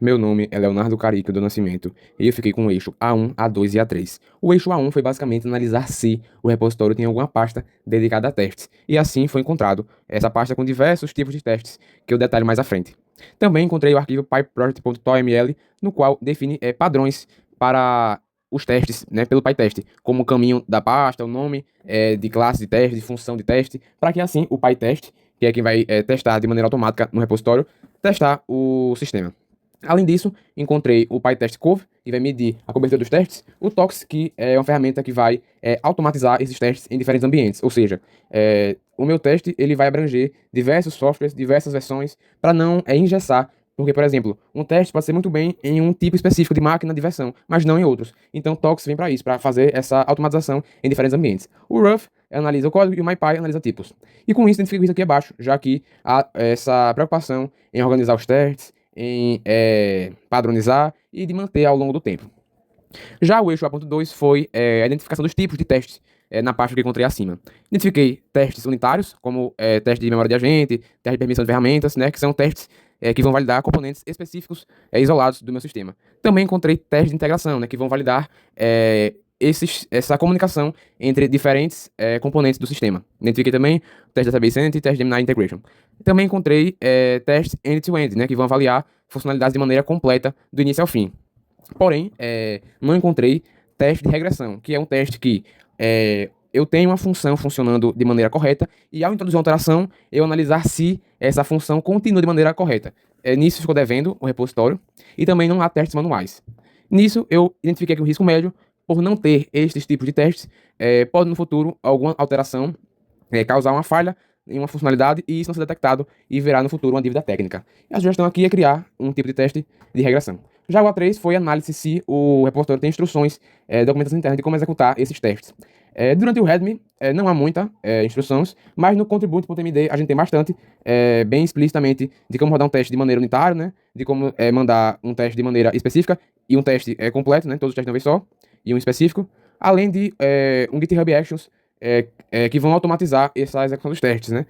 Meu nome é Leonardo Carico do Nascimento e eu fiquei com o eixo A1, A2 e A3. O eixo A1 foi basicamente analisar se o repositório tem alguma pasta dedicada a testes, e assim foi encontrado essa pasta com diversos tipos de testes, que eu detalho mais à frente. Também encontrei o arquivo pyproject.toml, no qual define padrões para os testes, né, pelo PyTest, como o caminho da pasta, o nome de classe de teste, de função de teste, para que assim o PyTest, que é quem vai testar de maneira automática no repositório, testar o sistema. Além disso, encontrei o PyTest Cove, que vai medir a cobertura dos testes, o Tox, que é uma ferramenta que vai automatizar esses testes em diferentes ambientes, ou seja, o meu teste ele vai abranger diversos softwares, diversas versões, para não engessar, porque, por exemplo, um teste pode ser muito bem em um tipo específico de máquina de versão, mas não em outros. Então, o Tox vem para isso, para fazer essa automatização em diferentes ambientes. O Rough analisa o código e o MyPy analisa tipos. E com isso, identifico isso aqui abaixo, já que há essa preocupação em organizar os testes, em padronizar e de manter ao longo do tempo. Já o eixo A.2 foi a identificação dos tipos de testes na pasta que encontrei acima. Identifiquei testes unitários, como teste de memória de agente, teste de permissão de ferramentas, né, que são testes que vão validar componentes específicos isolados do meu sistema. Também encontrei testes de integração, né, que vão validar essa comunicação entre diferentes componentes do sistema. Identifiquei também o teste de database entity e teste de MNI integration. Também encontrei testes end-to-end, né, que vão avaliar funcionalidades de maneira completa do início ao fim. Porém, não encontrei teste de regressão, que é um teste que eu tenho uma função funcionando de maneira correta e ao introduzir uma alteração, eu analisar se essa função continua de maneira correta. Nisso ficou devendo o repositório e também não há testes manuais. Nisso, eu identifiquei que o risco médio, por não ter estes tipos de testes, pode no futuro alguma alteração causar uma falha em uma funcionalidade e isso não ser detectado e virar no futuro uma dívida técnica. E a sugestão aqui é criar um tipo de teste de regressão. Já o A3 foi análise se o repositório tem instruções, documentação interna de como executar esses testes. Durante o README não há muita instruções, mas no contribute.md a gente tem bastante, bem explicitamente, de como rodar um teste de maneira unitária, né? De como mandar um teste de maneira específica e um teste completo, né? Todos os testes de uma vez só, e um específico, além de um GitHub Actions que vão automatizar essa execução dos testes, né?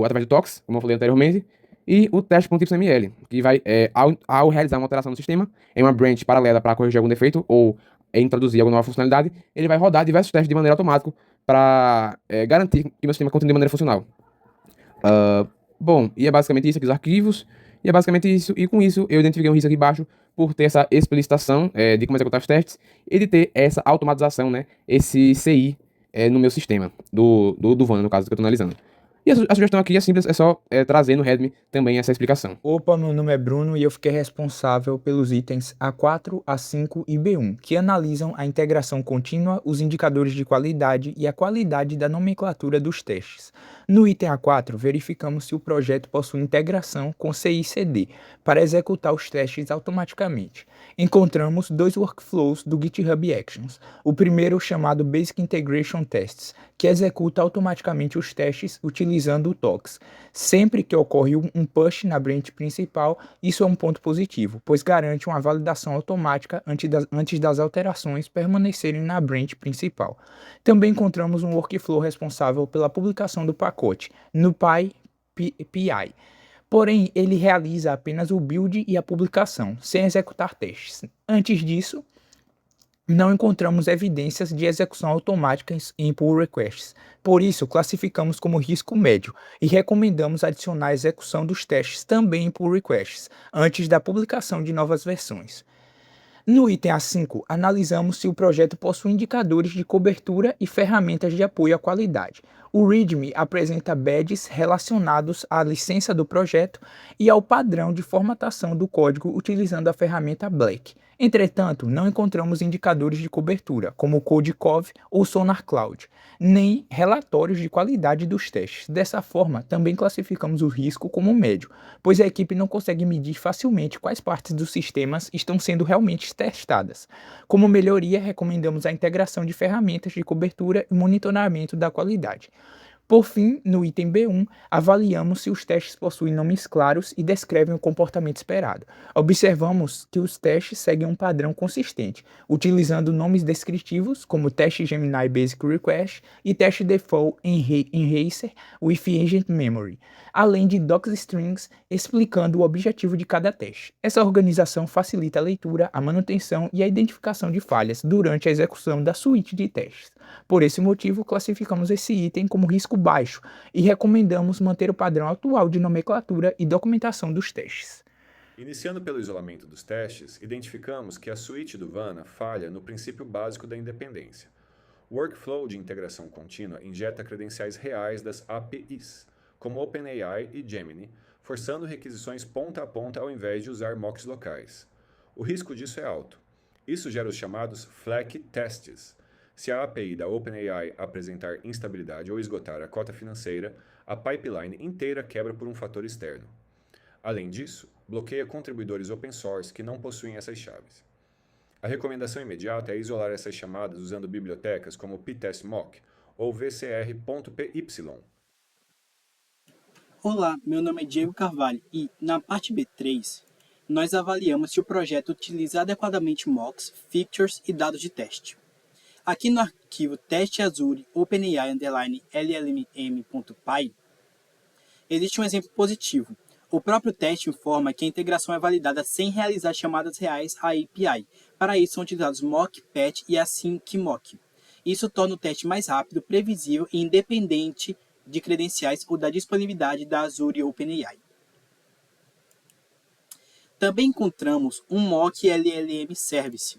Através do Tox, como eu falei anteriormente, e o teste.yml, que vai, ao realizar uma alteração no sistema, em uma branch paralela para corrigir algum defeito ou introduzir alguma nova funcionalidade, ele vai rodar diversos testes de maneira automática para garantir que meu sistema continue de maneira funcional. Bom, e é basicamente isso aqui, os arquivos, e é basicamente isso, e com isso eu identifiquei um risco aqui embaixo por ter essa explicitação de como executar os testes e de ter essa automatização, né, esse CI no meu sistema, do VAN, no caso que eu estou analisando. E a sugestão aqui é simples, é só trazer no README também essa explicação. Opa, meu nome é Bruno e eu fiquei responsável pelos itens A4, A5 e B1, que analisam a integração contínua, os indicadores de qualidade e a qualidade da nomenclatura dos testes. No item A4, verificamos se o projeto possui integração com CI/CD para executar os testes automaticamente. Encontramos dois workflows do GitHub Actions. O primeiro, chamado Basic Integration Tests, que executa automaticamente os testes utilizando o TOX. Sempre que ocorre um push na branch principal, isso é um ponto positivo, pois garante uma validação automática antes das alterações permanecerem na branch principal. Também encontramos um workflow responsável pela publicação do pacote, no PyPI. Porém, ele realiza apenas o build e a publicação, sem executar testes. Antes disso, não encontramos evidências de execução automática em pull requests. Por isso, classificamos como risco médio e recomendamos adicionar a execução dos testes também em pull requests, antes da publicação de novas versões. No item A5, analisamos se o projeto possui indicadores de cobertura e ferramentas de apoio à qualidade. O README apresenta badges relacionados à licença do projeto e ao padrão de formatação do código utilizando a ferramenta Black. Entretanto, não encontramos indicadores de cobertura, como o CodeCov ou Sonar Cloud, nem relatórios de qualidade dos testes. Dessa forma, também classificamos o risco como médio, pois a equipe não consegue medir facilmente quais partes dos sistemas estão sendo realmente testadas. Como melhoria, recomendamos a integração de ferramentas de cobertura e monitoramento da qualidade. Por fim, no item B1, avaliamos se os testes possuem nomes claros e descrevem o comportamento esperado. Observamos que os testes seguem um padrão consistente, utilizando nomes descritivos como teste Gemini Basic Request e teste Default Enhancer with Agent Memory, além de docstrings explicando o objetivo de cada teste. Essa organização facilita a leitura, a manutenção e a identificação de falhas durante a execução da suíte de testes. Por esse motivo, classificamos esse item como risco baixo e recomendamos manter o padrão atual de nomenclatura e documentação dos testes. Iniciando pelo isolamento dos testes, identificamos que a suíte do VANA falha no princípio básico da independência. O workflow de integração contínua injeta credenciais reais das APIs, como OpenAI e Gemini, forçando requisições ponta a ponta ao invés de usar mocks locais. O risco disso é alto. Isso gera os chamados FLAC tests. Se a API da OpenAI apresentar instabilidade ou esgotar a cota financeira, a pipeline inteira quebra por um fator externo. Além disso, bloqueia contribuidores open source que não possuem essas chaves. A recomendação imediata é isolar essas chamadas usando bibliotecas como ptestmock ou vcr.py. Olá, meu nome é Diego Carvalho e, na parte B3, nós avaliamos se o projeto utiliza adequadamente mocks, features e dados de teste. Aqui no arquivo teste Azure OpenAI_LLM.py, existe um exemplo positivo. O próprio teste informa que a integração é validada sem realizar chamadas reais à API. Para isso são utilizados mock, patch e async mock. Isso torna o teste mais rápido, previsível e independente de credenciais ou da disponibilidade da Azure OpenAI. Também encontramos um mock LLM Service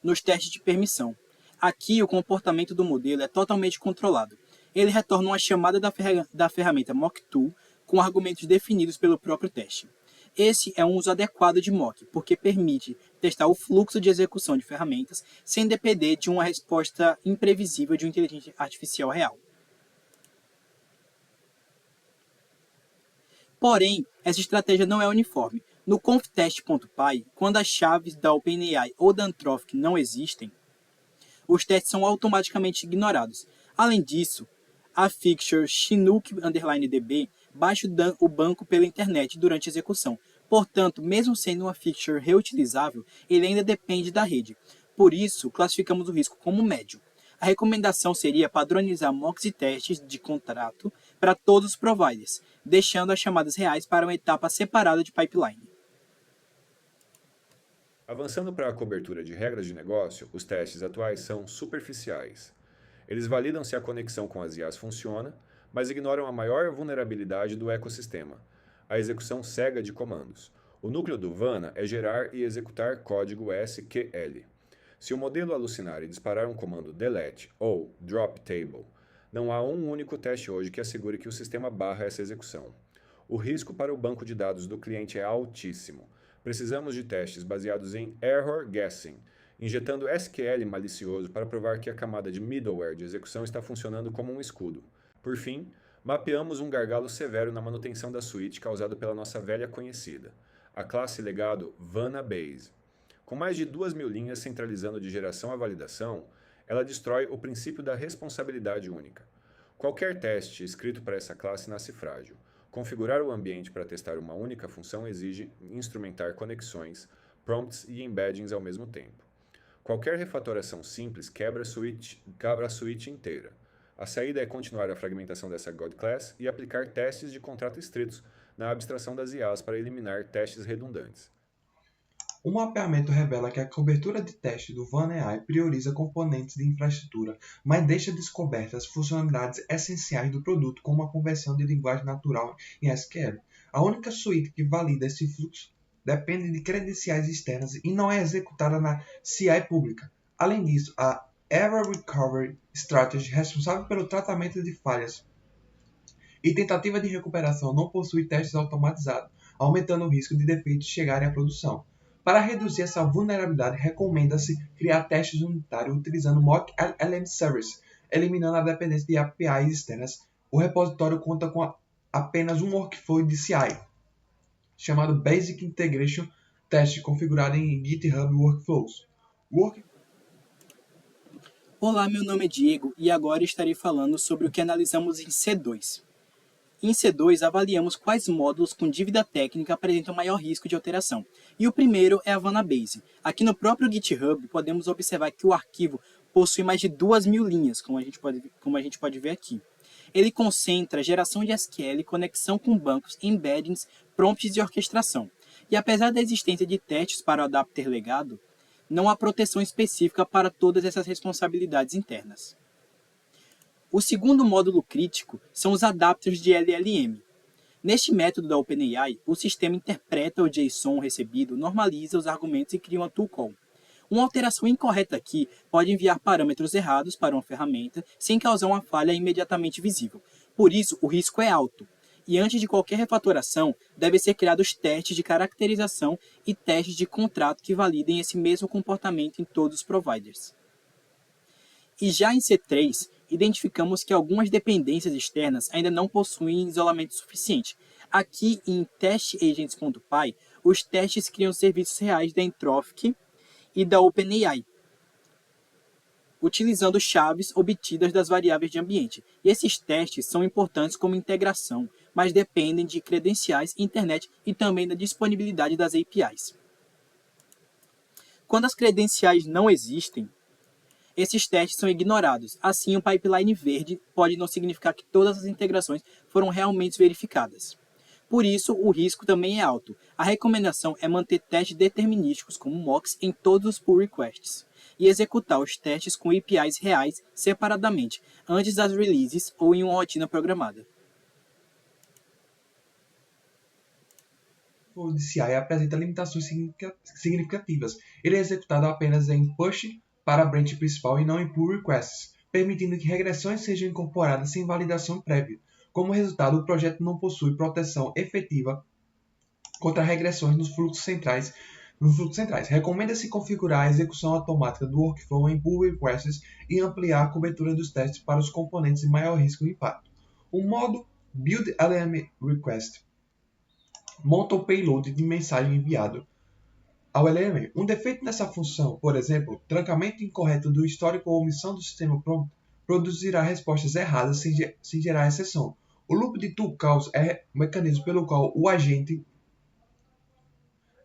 nos testes de permissão. Aqui o comportamento do modelo é totalmente controlado. Ele retorna uma chamada da ferramenta mocktool com argumentos definidos pelo próprio teste. Esse é um uso adequado de mock, porque permite testar o fluxo de execução de ferramentas sem depender de uma resposta imprevisível de uma inteligência artificial real. Porém, essa estratégia não é uniforme. No conftest.py, quando as chaves da OpenAI ou da Anthropic não existem, os testes são automaticamente ignorados. Além disso, a fixture Chinook_DB baixa o banco pela internet durante a execução. Portanto, mesmo sendo uma fixture reutilizável, ele ainda depende da rede. Por isso, classificamos o risco como médio. A recomendação seria padronizar mocks e testes de contrato para todos os providers, deixando as chamadas reais para uma etapa separada de pipeline. Avançando para a cobertura de regras de negócio, os testes atuais são superficiais. Eles validam se a conexão com as IAs funciona, mas ignoram a maior vulnerabilidade do ecossistema, a execução cega de comandos. O núcleo do VANA é gerar e executar código SQL. Se o modelo alucinar e disparar um comando delete ou drop table, não há um único teste hoje que assegure que o sistema barra essa execução. O risco para o banco de dados do cliente é altíssimo. Precisamos de testes baseados em error guessing, injetando SQL malicioso para provar que a camada de middleware de execução está funcionando como um escudo. Por fim, mapeamos um gargalo severo na manutenção da suíte causado pela nossa velha conhecida, a classe legado VANA Base. Com mais de 2.000 linhas centralizando de geração a validação, ela destrói o princípio da responsabilidade única. Qualquer teste escrito para essa classe nasce frágil. Configurar o ambiente para testar uma única função exige instrumentar conexões, prompts e embeddings ao mesmo tempo. Qualquer refatoração simples quebra a suíte inteira. A saída é continuar a fragmentação dessa God Class e aplicar testes de contrato estritos na abstração das IAs para eliminar testes redundantes. O mapeamento revela que a cobertura de teste do VANA prioriza componentes de infraestrutura, mas deixa descobertas funcionalidades essenciais do produto, como a conversão de linguagem natural em SQL. A única suíte que valida esse fluxo depende de credenciais externas e não é executada na CI pública. Além disso, a Error Recovery Strategy, responsável pelo tratamento de falhas e tentativa de recuperação, não possui testes automatizados, aumentando o risco de defeitos chegarem à produção. Para reduzir essa vulnerabilidade, recomenda-se criar testes unitários utilizando Mock LLM Service, eliminando a dependência de APIs externas. O repositório conta com apenas um workflow de CI, chamado Basic Integration Test, configurado em GitHub Workflows. Olá, meu nome é Diego e agora estarei falando sobre o que analisamos em C2. Em C2, avaliamos quais módulos com dívida técnica apresentam maior risco de alteração. E o primeiro é a Vanabase. Aqui no próprio GitHub, podemos observar que o arquivo possui mais de 2.000 linhas, como a gente pode ver aqui. Ele concentra geração de SQL, conexão com bancos, embeddings, prompts e orquestração. E apesar da existência de testes para o adapter legado, não há proteção específica para todas essas responsabilidades internas. O segundo módulo crítico são os adapters de LLM. Neste método da OpenAI, o sistema interpreta o JSON recebido, normaliza os argumentos e cria uma tool call. Uma alteração incorreta aqui pode enviar parâmetros errados para uma ferramenta sem causar uma falha imediatamente visível. Por isso, o risco é alto. E antes de qualquer refatoração, devem ser criados testes de caracterização e testes de contrato que validem esse mesmo comportamento em todos os providers. E já em C3, identificamos que algumas dependências externas ainda não possuem isolamento suficiente. Aqui em testagents.py, os testes criam serviços reais da Anthropic e da OpenAI, utilizando chaves obtidas das variáveis de ambiente. E esses testes são importantes como integração, mas dependem de credenciais, internet e também da disponibilidade das APIs. Quando as credenciais não existem, esses testes são ignorados. Assim, o pipeline verde pode não significar que todas as integrações foram realmente verificadas. Por isso, o risco também é alto. A recomendação é manter testes determinísticos, como mocks, em todos os pull requests, e executar os testes com APIs reais separadamente, antes das releases ou em uma rotina programada. O DCI apresenta limitações significativas. Ele é executado apenas em push para a branch principal e não em pull requests, permitindo que regressões sejam incorporadas sem validação prévia. Como resultado, o projeto não possui proteção efetiva contra regressões nos fluxos centrais. Recomenda-se configurar a execução automática do workflow em pull requests e ampliar a cobertura dos testes para os componentes de maior risco e impacto. O modo Build LM Request monta o payload de mensagem enviado ao LLM. Um defeito nessa função, por exemplo, trancamento incorreto do histórico ou omissão do sistema prompt, produzirá respostas erradas sem gerar exceção. O loop de tool calls é o mecanismo pelo qual o agente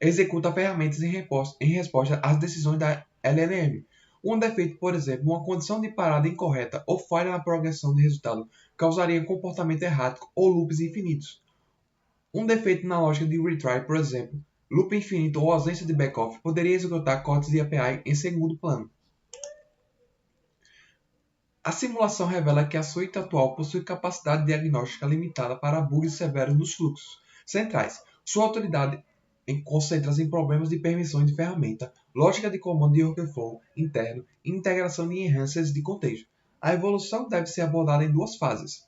executa ferramentas em resposta às decisões da LLM. Um defeito, por exemplo, uma condição de parada incorreta ou falha na progressão de resultado causaria comportamento errático ou loops infinitos. Um defeito na lógica de retry, por exemplo, loop infinito ou ausência de backoff, poderia executar cortes de API em segundo plano. A simulação revela que a suíte atual possui capacidade diagnóstica limitada para bugs severos nos fluxos centrais. Sua autoridade concentra-se em problemas de permissões de ferramenta, lógica de comando de workflow interno e integração de enhancers de contexto. A evolução deve ser abordada em duas fases.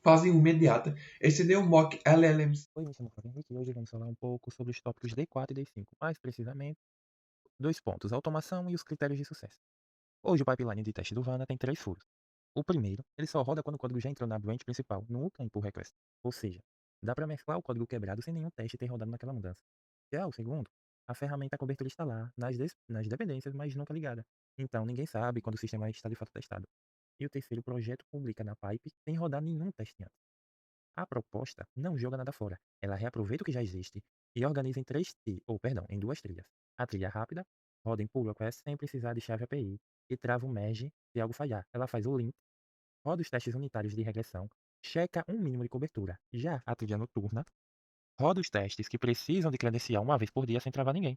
Fase 1 imediata, estender o mock LLMs. Oi, me chamo Fábio Henrique e hoje vamos falar um pouco sobre os tópicos D4 e D5, mais precisamente, 2 pontos, automação e os critérios de sucesso. Hoje o pipeline de teste do Vana tem 3 furos. O primeiro, ele só roda quando o código já entrou na branch principal, nunca em pull request. Ou seja, dá para mesclar o código quebrado sem nenhum teste ter rodado naquela mudança. Já o segundo, a ferramenta cobertura está lá, nas dependências, mas nunca ligada. Então ninguém sabe quando o sistema está de fato testado. E o terceiro, o projeto publica na pipe sem rodar nenhum teste antes. A proposta não joga nada fora. Ela reaproveita o que já existe e organiza em duas trilhas. A trilha rápida roda em pull request sem precisar de chave API e trava o merge se algo falhar. Ela faz o link, roda os testes unitários de regressão, checa um mínimo de cobertura. Já a trilha noturna roda os testes que precisam de credencial uma vez por dia sem travar ninguém.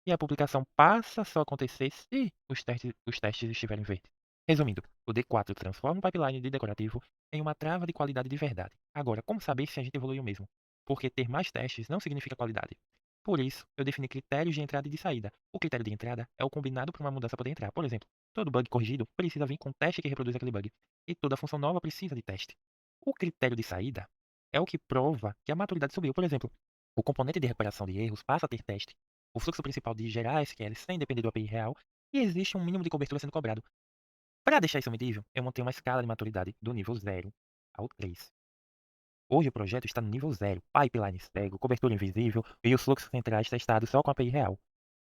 E a publicação passa só a acontecer se os testes estiverem verdes. Resumindo, o D4 transforma o pipeline de decorativo em uma trava de qualidade de verdade. Agora, como saber se a gente evoluiu mesmo? Porque ter mais testes não significa qualidade. Por isso, eu defini critérios de entrada e de saída. O critério de entrada é o combinado para uma mudança poder entrar. Por exemplo, todo bug corrigido precisa vir com um teste que reproduz aquele bug. E toda função nova precisa de teste. O critério de saída é o que prova que a maturidade subiu. Por exemplo, o componente de recuperação de erros passa a ter teste. O fluxo principal de gerar SQL sem depender do API real. E existe um mínimo de cobertura sendo cobrado. Para deixar isso medível, eu montei uma escala de maturidade do nível 0 ao 3. Hoje o projeto está no nível 0, pipeline cego, cobertura invisível e os fluxos centrais testados só com a API real.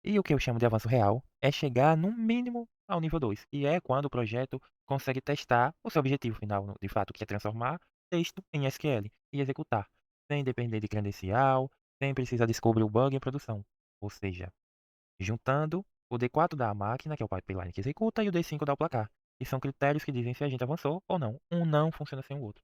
E o que eu chamo de avanço real é chegar no mínimo ao nível 2, que é quando o projeto consegue testar o seu objetivo final, de fato, que é transformar texto em SQL e executar, sem depender de credencial, sem precisar descobrir o bug em produção. Ou seja, juntando o D4 da máquina, que é o pipeline que executa, e o D5 dá o placar. E são critérios que dizem se a gente avançou ou não. Um não funciona sem o outro.